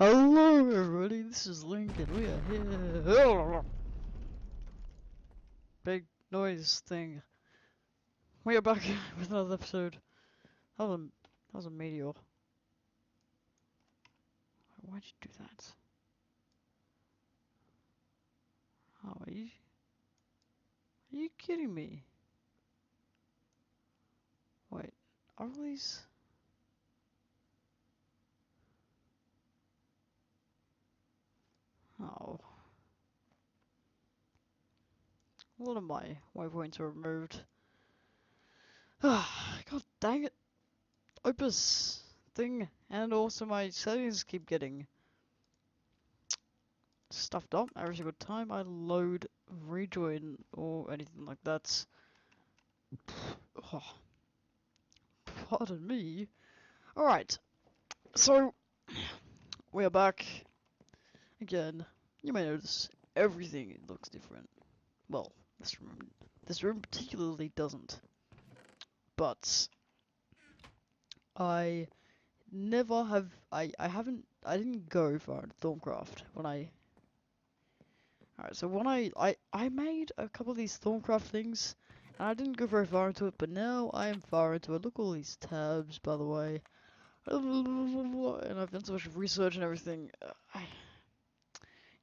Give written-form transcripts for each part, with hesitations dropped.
Hello everybody, this is Link and we are here. Big noise thing. We are back with another episode. That was a meteor. Why'd you do that? Oh, are you kidding me? Wait, are these? Oh. A lot of my waypoints are removed. God dang it. Opus thing, and also my settings keep getting stuffed up every single time I load rejoin or anything like that. Oh, pardon me. Alright, so we are back again. You may notice everything looks different. Well, this room particularly doesn't. But I never have I didn't go far into Thorncraft when I Alright, so when I made a couple of these Thorncraft things and I didn't go very far into it, but now I am far into it. Look at all these tabs, by the way. And I've done so much research and everything.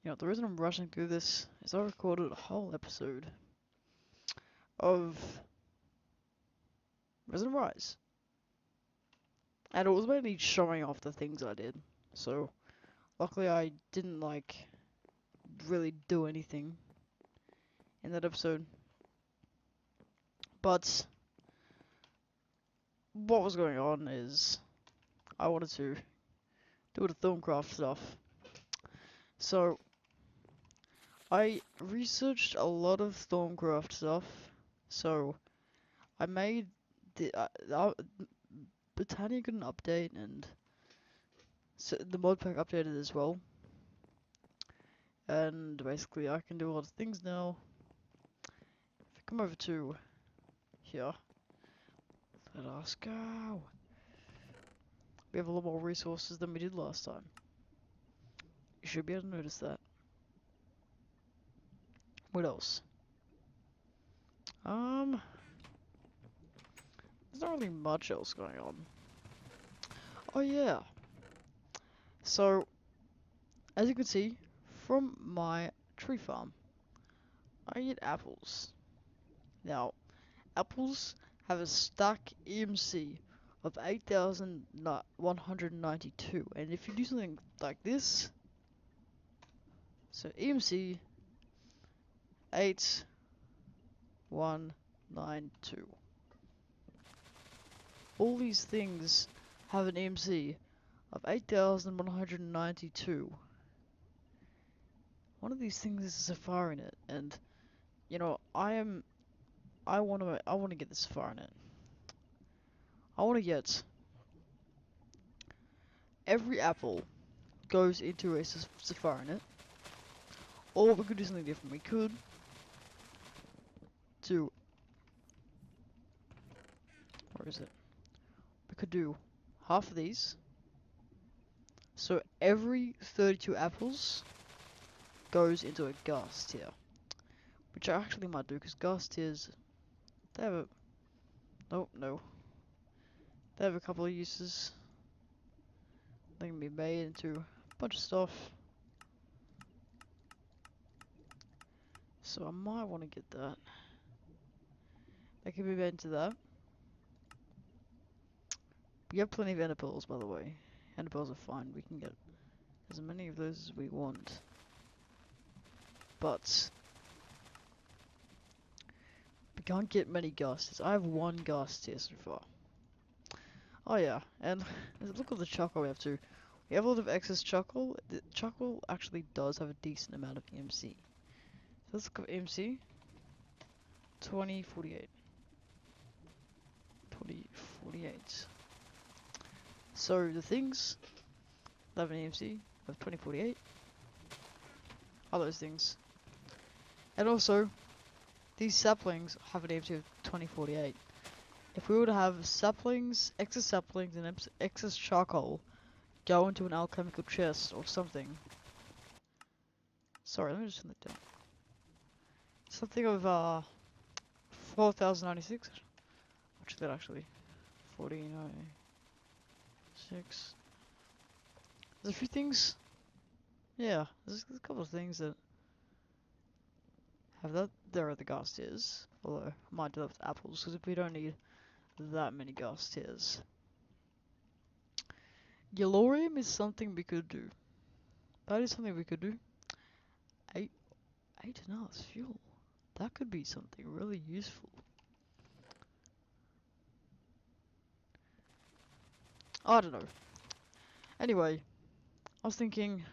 You know, the reason I'm rushing through this is I recorded a whole episode of Resonant Rise. And it was mainly showing off the things I did. So, luckily I didn't, really do anything in that episode. But, what was going on is, I wanted to do the Thorncraft stuff. So, I researched a lot of Thorncraft stuff. So, I made the Britannia got an update, and so the modpack updated as well. And basically, I can do a lot of things now. If I come over to here, let us go. We have a lot more resources than we did last time. You should be able to notice that. What else? There's not really much else going on. Oh yeah. So, as you can see from my tree farm, I get apples. Now, apples have a stack EMC of 8,192, and if you do something like this, so EMC 8192. All these things have an EMC of 8,192. One of these things is a Safari net, and you know, I want to get the Safari net. I want to get every apple goes into a Safari net, or we could do something different. We could do, where is it? We could do half of these. So every 32 apples goes into a gas tier, which I actually might do because gas tiers, they have a no, they have a couple of uses. They can be made into a bunch of stuff. So I might want to get that. They can be made into that. We have plenty of ender pearls, by the way. Ender pearls are fine. We can get as many of those as we want. But we can't get many gas tiers. I have one gas tier so far. Oh yeah, and look at the charcoal we have too. We have a lot of excess charcoal. The charcoal actually does have a decent amount of EMC. So let's look at EMC. 2048. 2048. So the things that have an EMC of 2048 are those things. And also, these saplings have an EMC of 2048. If we were to have saplings, and excess charcoal go into an alchemical chest or something. Sorry, let me just turn that down. Something of 4096. Which is that actually? 4096. There's a few things. Yeah, there's a couple of things that have that. There are the gas tiers. Although I might do that with apples because we don't need that many gas tiers. Yellorium is something we could do. That is something we could do. 8.5 fuel. That could be something really useful. I don't know. Anyway, I was thinking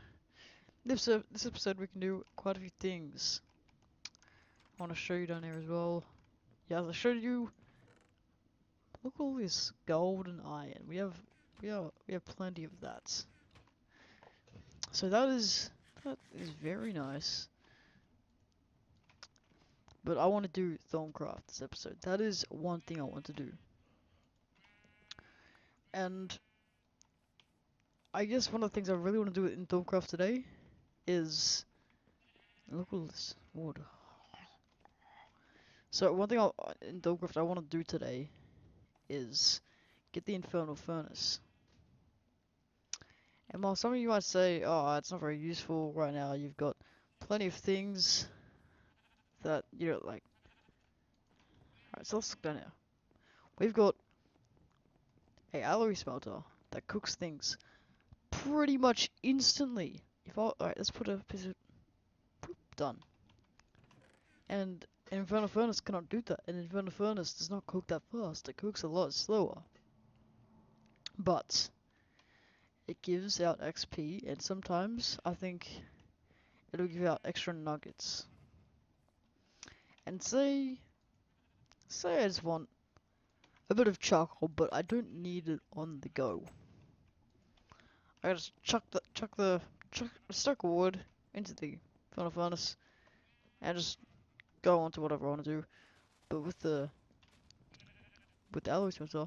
this episode we can do quite a few things. I want to show you down here as well. Yeah, as I showed you. Look at all this gold and iron. We have plenty of that. So that is very nice. But I want to do Thorncraft this episode. That is one thing I want to do. And I guess one of the things I really want to do in Thorncraft today is look at all this wood. So one thing in Thorncraft I want to do today is get the Infernal Furnace. And while some of you might say, oh, it's not very useful right now, you've got plenty of things that you don't like. Alright, so let's look down here. We've got a alloy smelter that cooks things pretty much instantly. Alright, let's put a piece of done. And an Infernal Furnace cannot do that. An Infernal Furnace does not cook that fast. It cooks a lot slower. But it gives out XP, and sometimes I think it'll give out extra nuggets. And say I just want a bit of charcoal, but I don't need it on the go. I just chuck a stack of wood into the Infernal Furnace and just go on to whatever I want to do. But with the alloy smelter,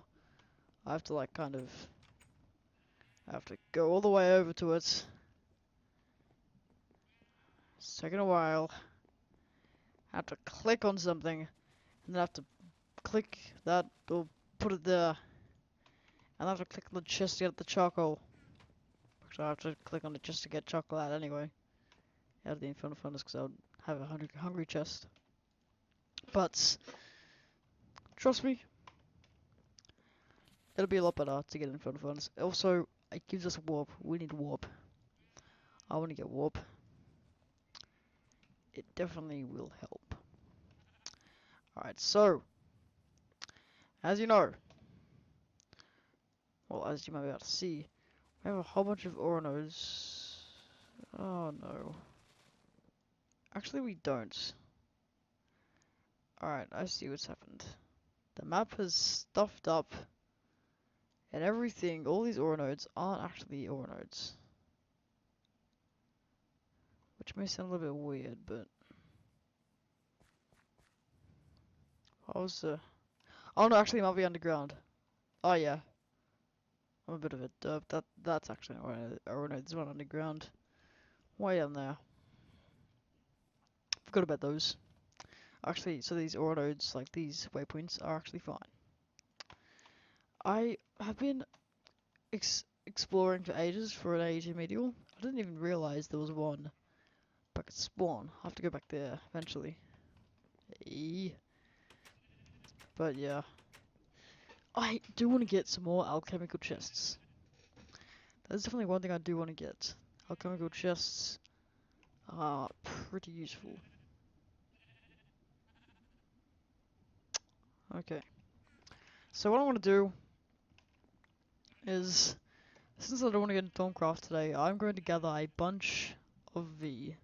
I have to I have to go all the way over to it. It's taking a while. I have to click on something, and then I have to click that or put it there. And I have to click on the chest to get the charcoal. So I have to click on it just to get charcoal out anyway. Out of the Infernal Furnace because I would have a hungry chest. But trust me, it'll be a lot better to get Infernal Furnace. Also, it gives us warp. We need warp. I want to get warp. It definitely will help. Alright, so as you know, well, as you might be able to see, we have a whole bunch of ore nodes. Oh no. Actually, we don't. Alright, I see what's happened. The map has stuffed up, and everything, all these ore nodes aren't actually ore nodes. Which may sound a little bit weird, but... What was the... Oh no, actually it might be underground. Oh yeah. I'm a bit of a derp. That's actually an ore node. There's one underground. Way down there. Forgot about those. Actually, so these ore nodes, like these waypoints, are actually fine. I have been exploring for ages for an AG medial. I didn't even realize there was one back at spawn. I'll have to go back there eventually. But yeah. I do want to get some more alchemical chests. That's definitely one thing I do want to get. Alchemical chests are pretty useful. Okay. So what I want to do is, since I don't want to get into Thorncraft today, I'm going to gather a bunch of V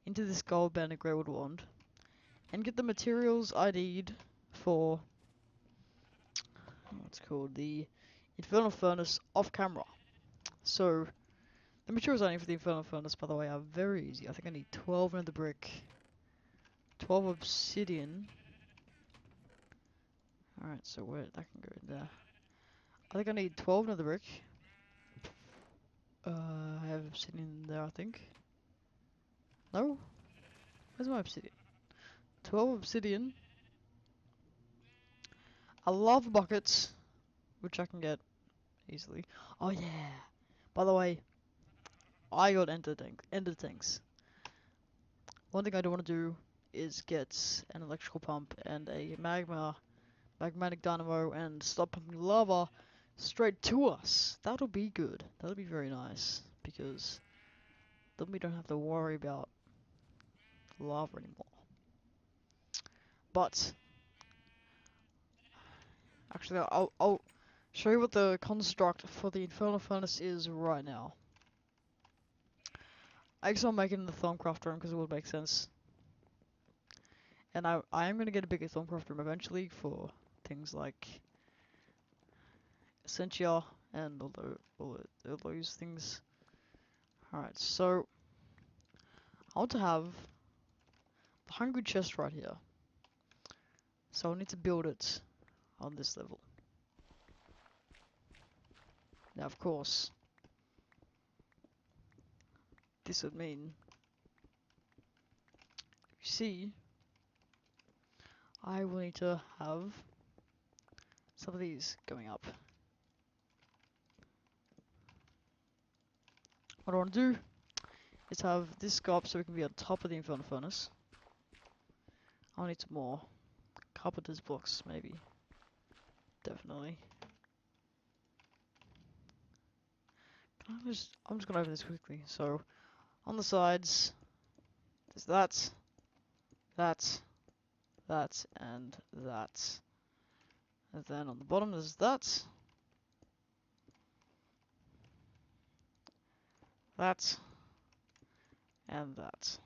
into this gold banded greywood wand and get the materials I need for what's called the Infernal Furnace off camera. So the materials I need for the Infernal Furnace, by the way, are very easy. I think I need 12 nether brick, 12 obsidian. Alright, so where that can go in there. I think I need 12 nether brick, I have obsidian there, I think. No? Where's my obsidian? 12 obsidian. I love buckets, which I can get easily. Oh yeah! By the way, I got ender tanks. One thing I don't want to do is get an electrical pump and a magmatic dynamo and stop pumping lava straight to us. That'll be good. That'll be very nice because then we don't have to worry about lava anymore. But actually, I'll show you what the construct for the Infernal Furnace is right now. I guess I'll make it in the Thermcraft room because it would make sense. And I am going to get a bigger Thermcraft room eventually for things like Essentia and all those things. Alright, so I want to have the hungry chest right here. So I'll need to build it on this level. Now, of course, this would mean, you see, I will need to have some of these going up. What I want to do is have this go up so we can be on top of the Infernal Furnace. I'll need some more carpenter's blocks, maybe. Definitely. I'm just gonna open this quickly. So, on the sides, there's that, and that. And then on the bottom there's that, and that.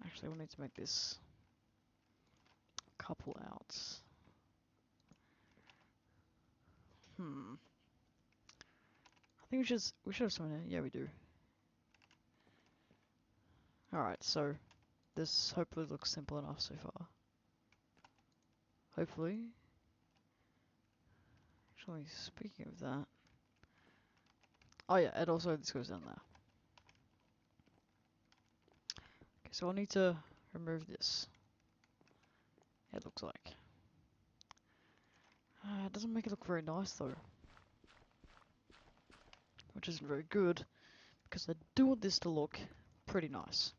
Actually, we'll need to make this a couple out. I think we should have something in. Yeah, we do. Alright, so this hopefully looks simple enough so far. Hopefully. Actually, speaking of that. Oh yeah, and also this goes down there. Okay, so I'll need to remove this. It looks like. It doesn't make it look very nice though. Which isn't very good, because I do want this to look pretty nice.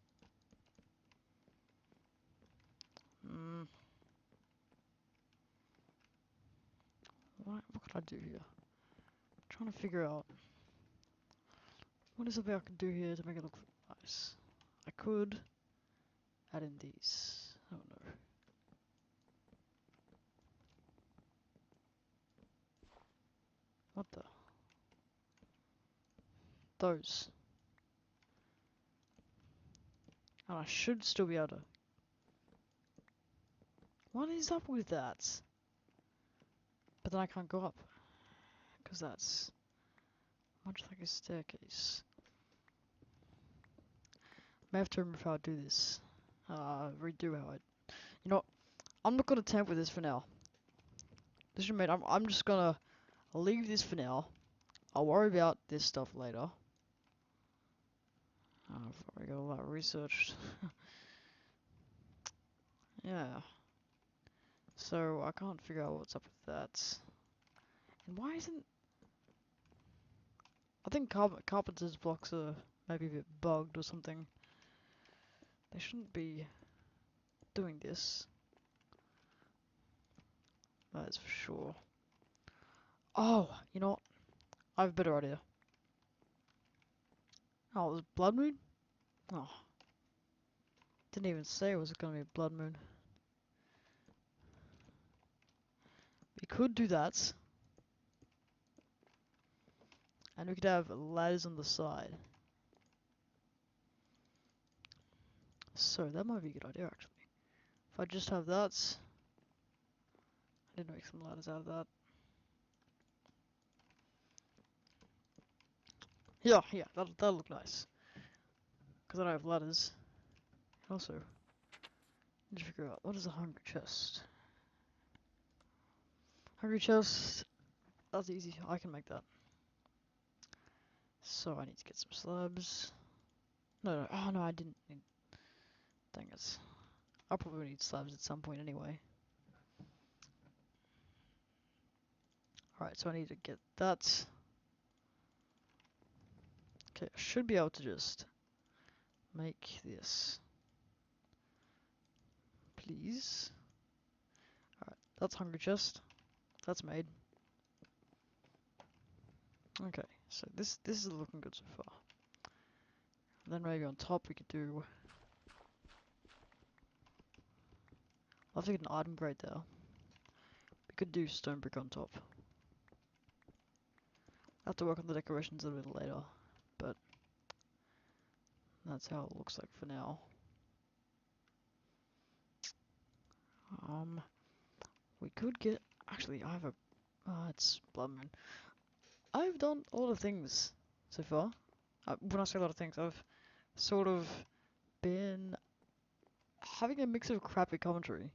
What can I do here? I'm trying to figure out what is something I can do here to make it look nice. I could add in these. I don't know. What the? Those. And I should still be able to. What is up with that? But then I can't go up. Because that's much like a staircase. May have to remember how I do this. Redo how I. You know what? I'm not gonna tamper with this for now. This should mean I'm just gonna leave this for now. I'll worry about this stuff later. I've already got all that researched. Yeah. So I can't figure out what's up with that. And why isn't... I think carpenter's blocks are maybe a bit bugged or something. They shouldn't be doing this. That is for sure. Oh, you know what? I have a better idea. Oh, it was Blood Moon? Oh. Didn't even say it was gonna be a Blood Moon. We could do that. And we could have ladders on the side. So, that might be a good idea actually. If I just have that... I did make some ladders out of that. Yeah, that'll look nice. Because I don't have ladders. Also, need to figure out what is a hungry chest. Hungry chest, that's easy. I can make that. So I need to get some slabs. No, oh no, I didn't need... Dang it. I'll probably need slabs at some point anyway. Alright, so I need to get that. Okay, I should be able to just make this. Please. Alright, that's hungry chest. That's made. Okay, so this is looking good so far. And then maybe on top we could do... I'll have to get an item grade there. We could do stone brick on top. I have to work on the decorations a little bit later, but that's how it looks like for now. We could get... Actually, I have a... it's Blood Moon. I've done a lot of things so far. When I say a lot of things, I've sort of been having a mix of crappy commentary.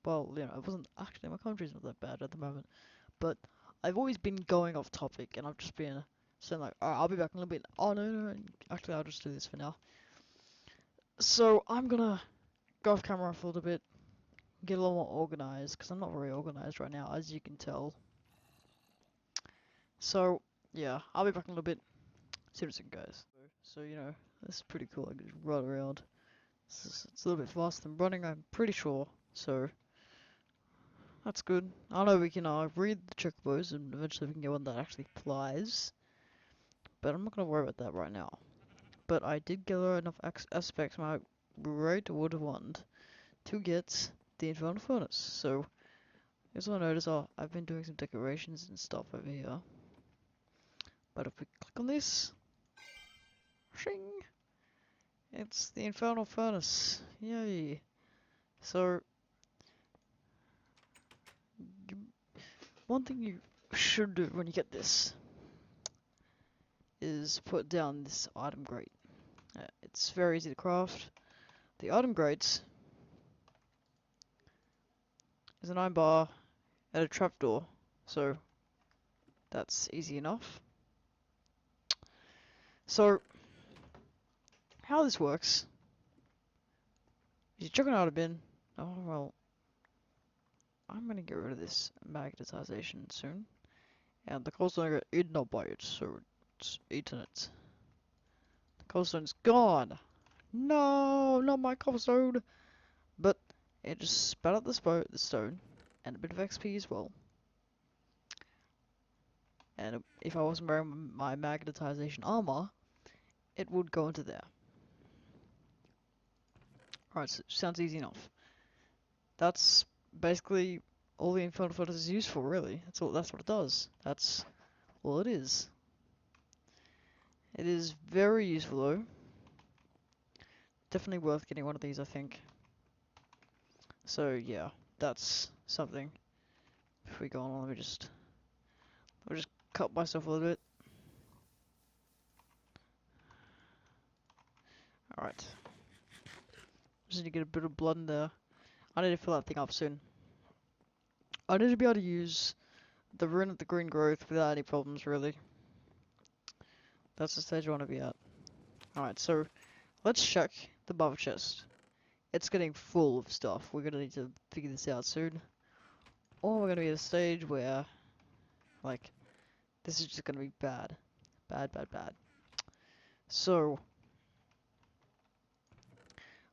Well, you know, it wasn't actually, my commentary's not that bad at the moment, but I've always been going off topic, and I've just been saying like, alright, I'll be back in a little bit. Oh no, actually I'll just do this for now. So I'm gonna go off camera for a little bit, get a little more organized, because I'm not very organized right now, as you can tell. So yeah, I'll be back in a little bit. See what it goes. So you know, this is pretty cool. I can just run around. It's a little bit faster than running, I'm pretty sure. So that's good. I know we can read the chocobos, and eventually we can get one that actually flies. But I'm not gonna worry about that right now. But I did gather enough aspects from my great wood wand to get the Infernal furnace. So as I notice, I've been doing some decorations and stuff over here. But if we click on this, shing, it's the Infernal furnace. Yay! So one thing you should do when you get this is put down this item grate. It's very easy to craft. The item grate is an iron bar and a trapdoor, so that's easy enough. So how this works is you chuck it out a bin. Oh well, I'm gonna get rid of this magnetization soon, and the cobblestone got eaten up by it, so it's eaten it. The cobblestone's gone. No, not my cobblestone. But it just spat out the stone and a bit of XP as well. And if I wasn't wearing my magnetization armor, it would go into there. Alright, so sounds easy enough. That's basically all the Infernal furnace is used for, really. That's what it does. That's all it is. It is very useful though. Definitely worth getting one of these, I think. So yeah, that's something. If we go on, I'll just cut myself a little bit. Alright. Just need to get a bit of blood in there. I need to fill that thing up soon. I need to be able to use the rune of the green growth without any problems, really. That's the stage I want to be at. Alright, so let's check the buffer chest. It's getting full of stuff. We're going to need to figure this out soon. Or we're going to be at a stage where, like, this is just going to be bad. Bad, bad, bad. So,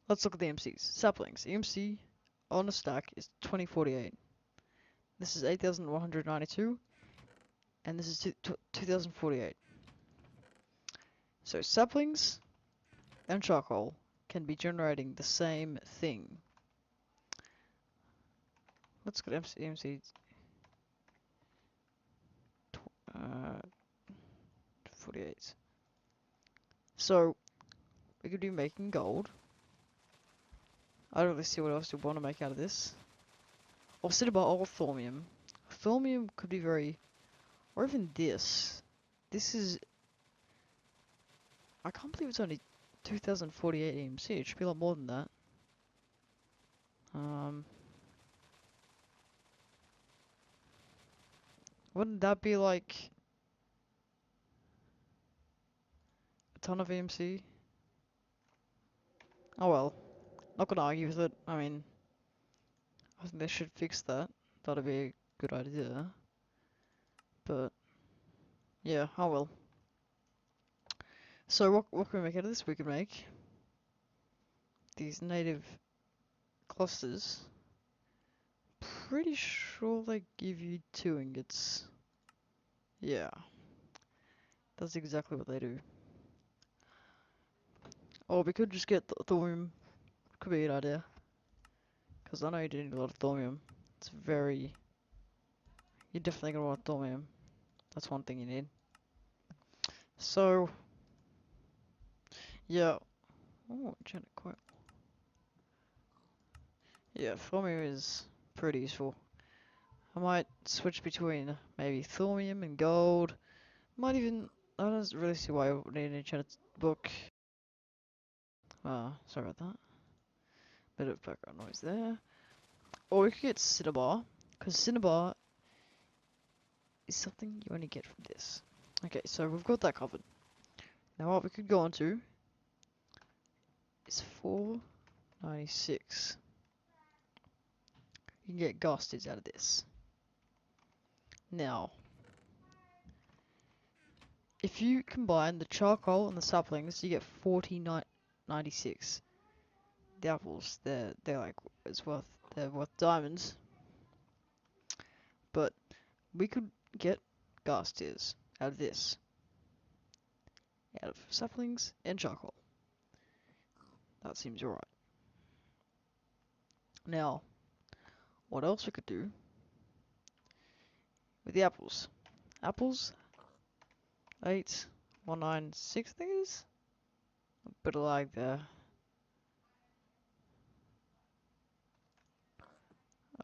let's look at the EMCs. Saplings. EMC on a stack is 2048. This is 8,192. And this is 2048. So saplings and charcoal can be generating the same thing. Let's go to EMC 48. So we could be making gold. I don't really see what else you want to make out of this. Or cinnabar or thormium. Thormium could be very, or even this. This is, I can't believe it's only 2048 EMC. It should be a lot more than that. Wouldn't that be like a ton of EMC. Oh well, not gonna argue with it. I mean, I think they should fix that. That'd be a good idea. But yeah, oh well. So what can we make out of this? We can make these native clusters. Pretty sure they give you 2 ingots. Yeah, that's exactly what they do. Or we could just get thorium. Could be a good idea. Because I know you do need a lot of thorium. It's very... You're definitely gonna want thorium. That's one thing you need. So... Yeah. Oh, genetic quite. Yeah, thorium is pretty useful. I might switch between maybe thorium and gold. Might even... I don't really see why I would need an enchanted book. Sorry about that. Bit of background noise there. Or we could get cinnabar. Because cinnabar is something you only get from this. Okay, so we've got that covered. Now what we could go on to is 496. You can get ghosties out of this. Now, if you combine the charcoal and the saplings, you get 49.96. The apples, they're like they're worth diamonds. But we could get ghosties out of this, out of saplings and charcoal. That seems alright. Now, what else we could do with the apples? Apples, 8196 I think it is? A bit of lag there.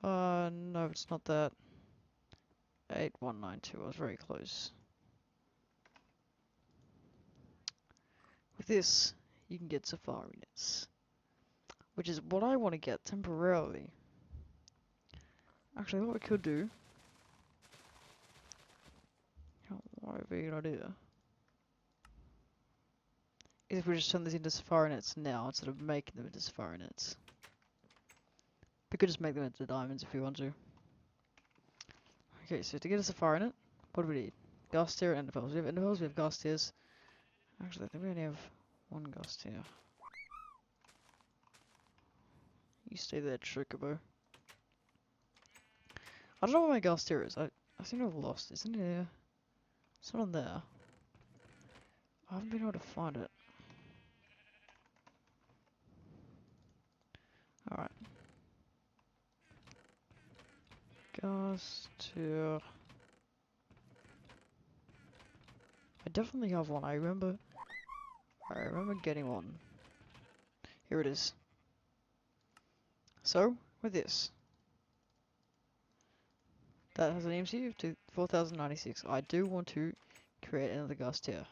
No, it's not that. 8192, I was very close. With this, you can get safari nets, which is what I want to get temporarily. Actually, what we could do, what would be an idea, is if we just turn these into safari nets now instead of making them into safari nets. We could just make them into diamonds if we want to. Okay, so to get a safari net, what do we need? Ghast tier and enderpearls. We have enderpearls, we have ghast tiers. Actually, I think we only have one ghast tier. You stay there, Chocobo. I don't know where my ghast tier is. I seem to have lost. Isn't it here? It's not on there. I haven't been able to find it. Alright. Ghast tier. I definitely have one. I remember getting one. Here it is. So, with this, that has an EMC of 4096. I do want to create another ghast tier.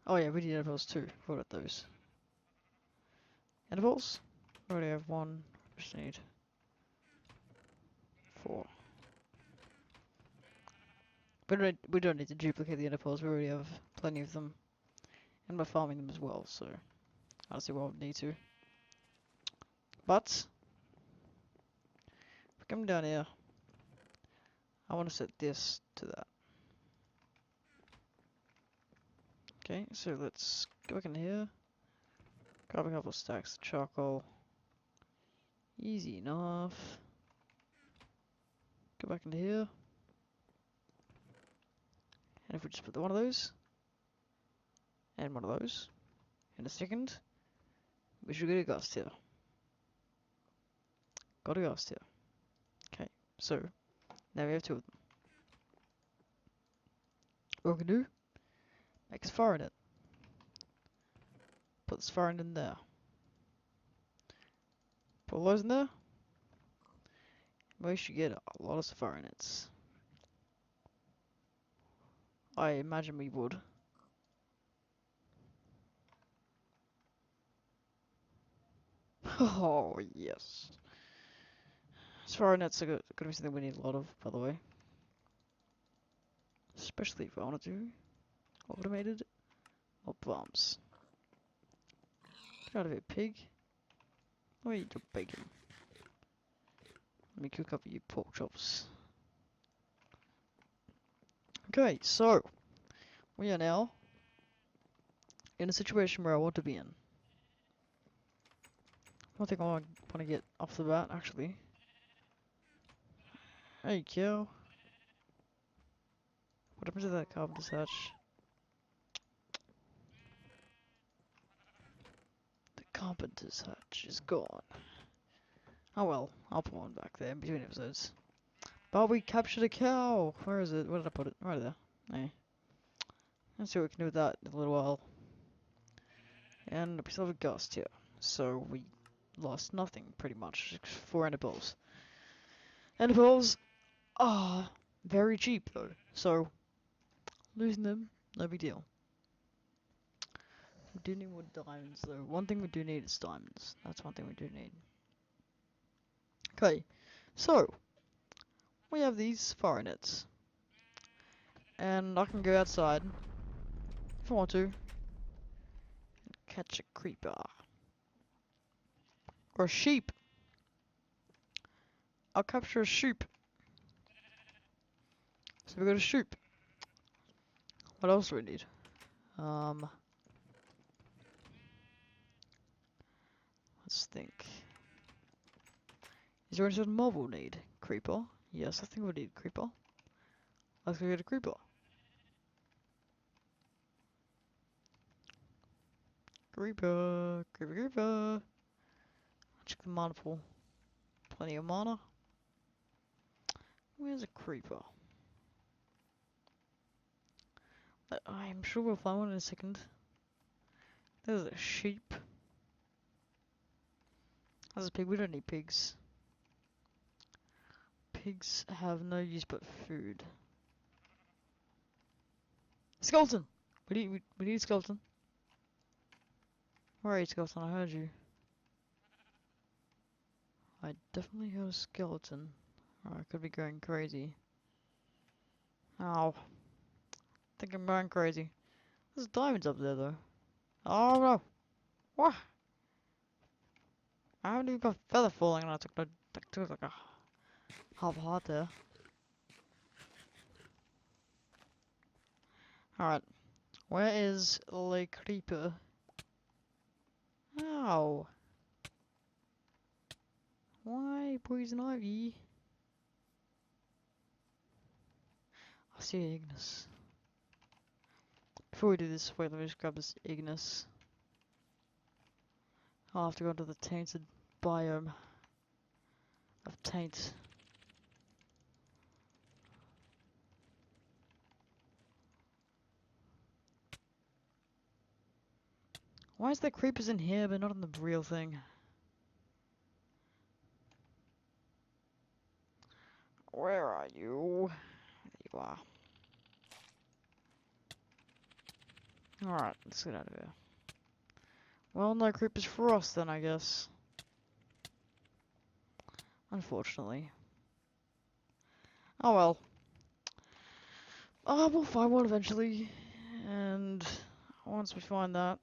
Oh yeah, we need enderpearls too. What about those? Enderpearls? We already have one. Just need 4. We don't need to duplicate the enderpearls. We already have plenty of them, and we're farming them as well. So I don't see why we would need to. But if we come down here, I want to set this to that. Okay, so let's go back in here. Grab a couple of stacks of charcoal. Easy enough. Go back into here. And if we just put one of those, and one of those, in a second, we should get a ghast tier. Got a ghast tier. Okay, so, now we have 2 of them. What we can do, make a safari net. Put the safari net in there. Put all those in there. We should get a lot of safari nets. I imagine we would. Oh, yes. Safari nets are gonna be something we need a lot of, by the way. Especially if I want to do Automated mob farms. Get out of here, pig. Let me eat your bacon. Let me cook up your pork chops. Okay, so we are now in a situation where I want to be in. One thing I want to get off the bat, actually. Hey, cow. What happened to that carpenter's hatch? The carpenter's hatch is gone. Oh well, I'll put one back there in between episodes. But we captured a cow! Where is it? Where did I put it? Right there. Hey. Let's see what we can do with that in a little while. And we still have a ghost here. So we lost nothing, pretty much. 4 ender pearls. Ender pearls are very cheap, though. So, losing them, no big deal. We do need more diamonds, though. One thing we do need is diamonds. That's one thing we do need. Okay, so we have these fire nets. And I can go outside if I want to and catch a creeper. Or a sheep. I'll capture a sheep. So we got a sheep. What else do we need? Let's think. Is there any sort of mob we'll need? Creeper? Yes, I think we'll need creeper. Let's go get a creeper. Creeper, creeper, creeper. Check the mana pool. Plenty of mana. Where's a creeper? I'm sure we'll find one in a second. There's a sheep. There's a pig. We don't need pigs. Pigs have no use but food. Skeleton! We need a skeleton. Where are you, skeleton? I heard you. I definitely heard a skeleton. Or I could be going crazy. Ow. I think I'm going crazy. There's diamonds up there though. Oh no! What? I haven't even got a feather falling and I took like a half heart there. Alright. Where is the creeper? Ow. Why poison ivy? I see Ignis. Before we do this, wait, let me just grab this Ignis. I'll have to go into the tainted biome of taint. Why is there creepers in here but not in the real thing? Where are you? There you are. Alright, let's get out of here. Well, no creepers for us then, I guess. Unfortunately. Oh well. We'll find one eventually. And once we find that,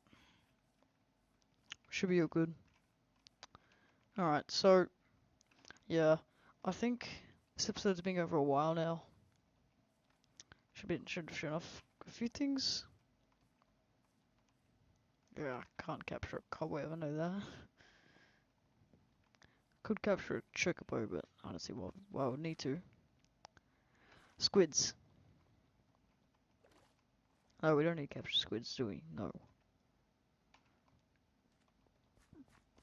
should be all good. Alright, so, yeah. I think this episode's been going for a while now. Should have shown off a few things. Yeah, I can't capture a cobweb, I know that. Could capture a chocobo, but I don't see why I would need to. Squids. No, we don't need to capture squids, do we? No.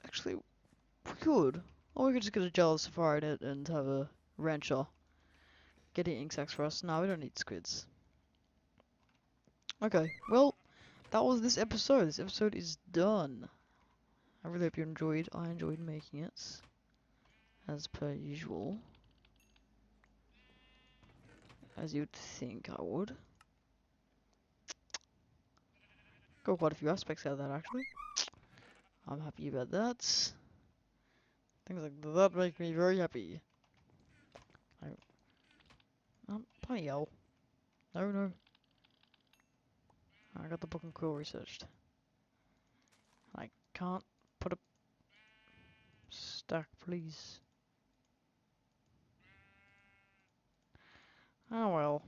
Actually, we could. Or we could just get a gel safari net and have a rancher get eating sacks for us. No, we don't need squids. Okay, well, that was this episode. This episode is done. I really hope you enjoyed. I enjoyed making it. As per usual. As you'd think I would. Got quite a few aspects out of that, actually. I'm happy about that. Things like that make me very happy. Bloody hell. No, no. I got the book and quill researched. I can't put a stack, please. Oh well.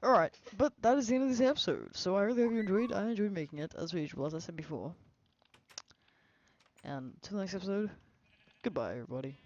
Alright, but that is the end of this episode. So I really hope you enjoyed. I enjoyed making it, as usual, as I said before. And until the next episode, goodbye, everybody.